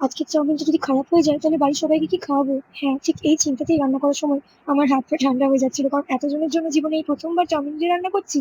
আজকের চাউমিনটা যদি খারাপ হয়ে যায় তাহলে বাড়ির সবাইকে কি খাওয়াবো? হ্যাঁ, ঠিক এই চিন্তাতেই রান্না করার সময় আমার হাত পা ঠান্ডা হয়ে যাচ্ছিল, কারণ এতজনের জন্য জীবনে এই প্রথমবার চাউমিন দিয়ে রান্না করছি।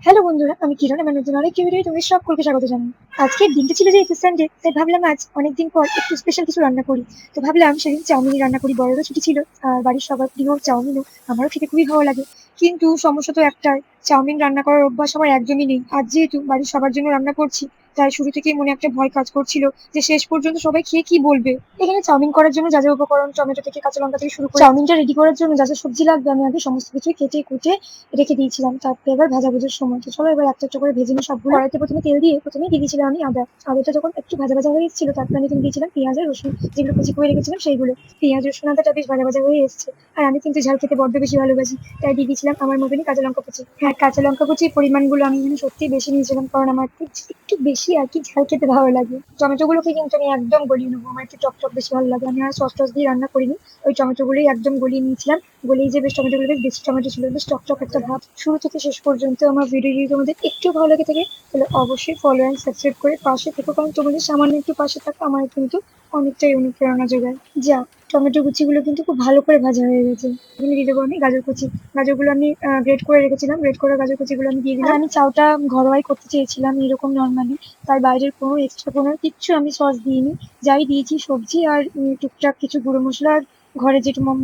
হ্যালো বন্ধুরা, আমি কিরণ, আমার নতুন আরেকটি ভিডিও তোমাদের সকলকে স্বাগত জানাই। আজকের দিনটা ছিল যেহেতু সানডে, তাই ভাবলাম আজ অনেকদিন পর একটু স্পেশাল কিছু রান্না করি। তো ভাবলাম সেদিন চাউমিনই রান্না করি, বড়রও ছুটি ছিল আর বাড়ির সবার প্রিয় চাউমিনও আমারও খেতে খুবই ভালো লাগে। কিন্তু সমস্যা তো একটাই, চাউমিন রান্না করার অভ্যাস আমার একদমই নেই। আজ যেহেতু বাড়ির সবার জন্য রান্না করছি, তাই শুরু থেকেই মনে একটা ভয় কাজ করছিল যে শেষ পর্যন্ত সবাই খেয়ে কি বলবে। এখানে চাউমিন করার জন্য যা যা উপকরণ, টমেটো থেকে কাঁচা লঙ্কা থেকে শুরু করে চাউমিনটা রেডি করার জন্য যা যা সবজি লাগবে আমি আগে সমস্ত কিছু কেটে কুটে রেখে দিয়েছিলাম। তারপরে এবার ভাজাভুজির সময়, তো চলো এবার একটা একটা করে ভেজে নিই সবগুলো। কড়াইতে প্রথমে তেল দিয়ে প্রথমেই দিয়ে দিয়েছিলাম আমি আদাটা যখন একটু ভাজা ভাজা হয়ে এসেছিল, তারপরে আমি কিন্তু দিয়েছিলাম পেঁয়াজ আর রসুন, যেগুলো কুচি করে রেখেছিলাম সেইগুলো। পেঁয়াজ রসুন আদাটা বেশ ভাজা ভাজা হয়ে এসেছে, আর আমি কিন্তু ঝাল খেতে বড্ড বেশি ভালোবাসি, তাই দিয়ে দিয়েছিলাম আমার মতনই কাঁচা লঙ্কা কুচি। হ্যাঁ, কাঁচা লঙ্কা কুচির পরিমাণগুলো আমি এখানে সত্যিই বেশি নিয়েছিলাম, কারণ আমার একটু একটু বেশি আর কি ঝাল খেতে ভালো লাগে। টমেটোগুলোকে কিন্তু আমি একদম গলিয়ে নেবো, আমার একটু টক টক বেশি ভালো লাগে। আমি আর সস টস দিয়ে রান্না করিনি, ওই টমেটোগুলোই একদম গলিয়ে নিয়েছিলাম। গলিয়ে যে বেশ টমেটোগুলো বেশ বেশি টমেটো ছিল, বেশ টক টক একটা ভাব। শুরু থেকে শেষ পর্যন্ত আমার ভিডিও যদি তোমাদের একটু ভালো লাগে থাকে তাহলে অবশ্যই ফলো অ্যান্ড সাবস্ক্রাইব করে পাশে থেকো, কারণ তোমাদের সামান্য একটু পাশে থাকা আমার কিন্তু অনেকটাই অনুপ্রেরণা যোগায়। যা, টমেটো কুচিগুলো কিন্তু খুব ভালো করে ভাজা হয়ে গেছে। এখানে দিয়ে দেবো আমি গাজর কুচি। গাজরগুলো আমি গ্রেট করে রেখেছিলাম, গ্রেট করা গাজর কুচিগুলো আমি দিয়ে দিলাম। আমি চাউটা ঘরোয়াই করতে চেয়েছিলাম এরকম নর্মালি, তাই বাইরের কোনো এক্সট্রা কোনো কিচ্ছু আমি সস দিইনি। যাই দিয়েছি সবজি আর টুকটাক কিছু গুঁড়ো মশলা আর ঘরে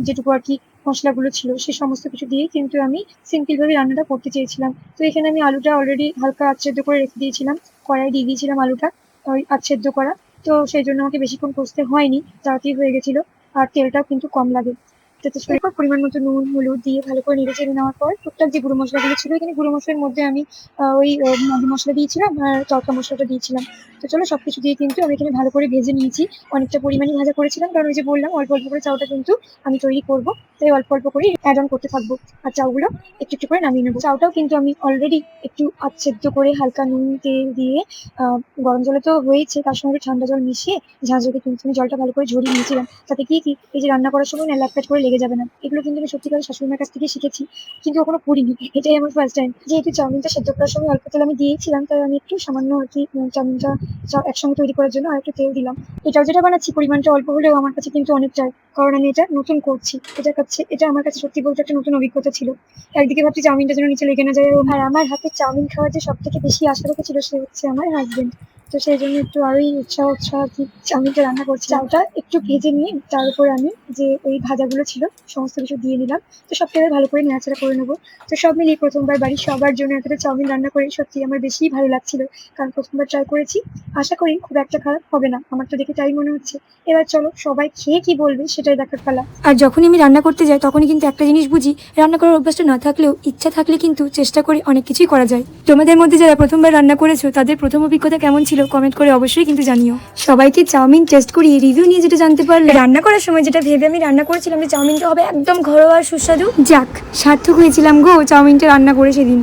যেটুকু আর কি মশলাগুলো ছিল সে সমস্ত কিছু দিয়ে কিন্তু আমি সিম্পল ভাবে রান্নাটা করতে চেয়েছিলাম। তো এখানে আমি আলুটা অলরেডি হালকা আধসেদ্ধ করে রেখে দিয়েছিলাম, কড়াই দিয়ে দিয়েছিলাম আলুটা ওই আধসেদ্ধ করা। তো সেই জন্য আমাকে বেশিক্ষণ কষতে হয়নি, তাড়াতাড়ি হয়ে গেছিল। আর তেলটাও কিন্তু কম লাগে। যাতে এরপর পরিমাণ মতো নুন হলুদ দিয়ে ভালো করে নেড়ে চেড়ে নেওয়ার পর টুকটাক যে গুঁড়ো মশলাগুলো ছিল, এখানে গুঁড়ো মশলার মধ্যে আমি ওই ম্যাগি মশলা দিয়েছিলাম আর তড়কা মশলাটা দিয়েছিলাম। তো চলো সবকিছু দিয়ে কিন্তু আমি এখানে ভালো করে ভেজে নিয়েছি। অনেকটা পরিমাণই ভাজা করেছিলাম, কারণ ওই যে বললাম অল্প অল্প করে চাউটা কিন্তু আমি তৈরি করবো, তাই অল্প অল্প করে অ্যাড অন করতে থাকবো। আর চাউগুলো একটু একটু করে নামিয়ে নেবো। চাউটাও কিন্তু আমি অলরেডি একটু আধসেদ্ধ করে হালকা নুন তেল দিয়ে গরম জলে তো হয়েছে, তার সঙ্গে ঠান্ডা জল মিশিয়ে ঝাঁঝরিয়ে কিন্তু আমি জলটা ভালো করে ঝরিয়ে নিয়েছিলাম। তাতে কি এই যে রান্না করার সময় না ল্যাপটাপ করে লেগে যাবে না। এগুলো কিন্তু আমি সত্যিকারের শাশুড়িমার কাছ থেকে শিখেছি, কিন্তু কখনো করিনি, এটাই আমার ফার্স্ট টাইম। যেহেতু চাউমিনটা সেদ্ধ করার সময় অল্প তেল আমি দিয়েছিলাম, তাই আমি একটু সামান্য আর কি চাউমিনটা একসঙ্গে তৈরি করার জন্য আর একটু তেল দিলাম। এটাও যেটা বানাচ্ছি পরিমাণটা অল্প হলেও আমার কাছে কিন্তু অনেকটাই, কারণ আমি এটা নতুন করছি। এটা আমার কাছে সত্যি বলতে একটা নতুন অভিজ্ঞতা ছিল। একদিকে ভাবছি চাউমিনটা যেন নিচে লেগে না যায়, আর আমার হাতে চাউমিন খাওয়ার যে সব থেকে বেশি আশা রেখেছিল সে হচ্ছে আমার হাজবেন্ড। তো সেই জন্য একটু আরোই উৎসাহ আর কি চাউমিনটা রান্না করছি। চাউটা একটু ভেজে নিয়ে তার উপর আমি যে ওই ভাজাগুলো ছিল সমস্ত কিছু দিয়ে নিলাম। তো সবটা ভালো করে নাড়াচাড়া করে নেবো। তো সব মিলিয়ে প্রথমবার বাড়ির সবার জন্য এতটা চাউমিন রান্না করে সত্যি আমার বেশি ভালো লাগছিল, কারণ প্রথমবার ট্রাই করেছি। আশা করি খুব একটা খারাপ হবে না, আমার তো দেখে তাই মনে হচ্ছে। এবার চলো সবাই খেয়ে কি বলবে সেটাই দেখার পালা। আর যখনই আমি রান্না করতে যাই তখনই কিন্তু একটা জিনিস বুঝি, রান্না করার অভ্যাসটা না থাকলেও ইচ্ছা থাকলে কিন্তু চেষ্টা করে অনেক কিছুই করা যায়। তোমাদের মধ্যে যারা প্রথমবার রান্না করেছো তাদের প্রথম অভিজ্ঞতা কেমন ছিল কমেন্ট করে অবশ্যই কিন্তু জানিও। সবাইকে চাউমিন টেস্ট করিয়ে রিভিউ নিয়ে যেটা জানতে পারলে, রান্না করার সময় যেটা ভেবে আমি রান্না করেছিলাম যে চাউমিনটা হবে একদম ঘরোয়া আর সুস্বাদু, যাক সার্থক হয়েছিলাম গো চাউমিনটা রান্না করে সেদিন।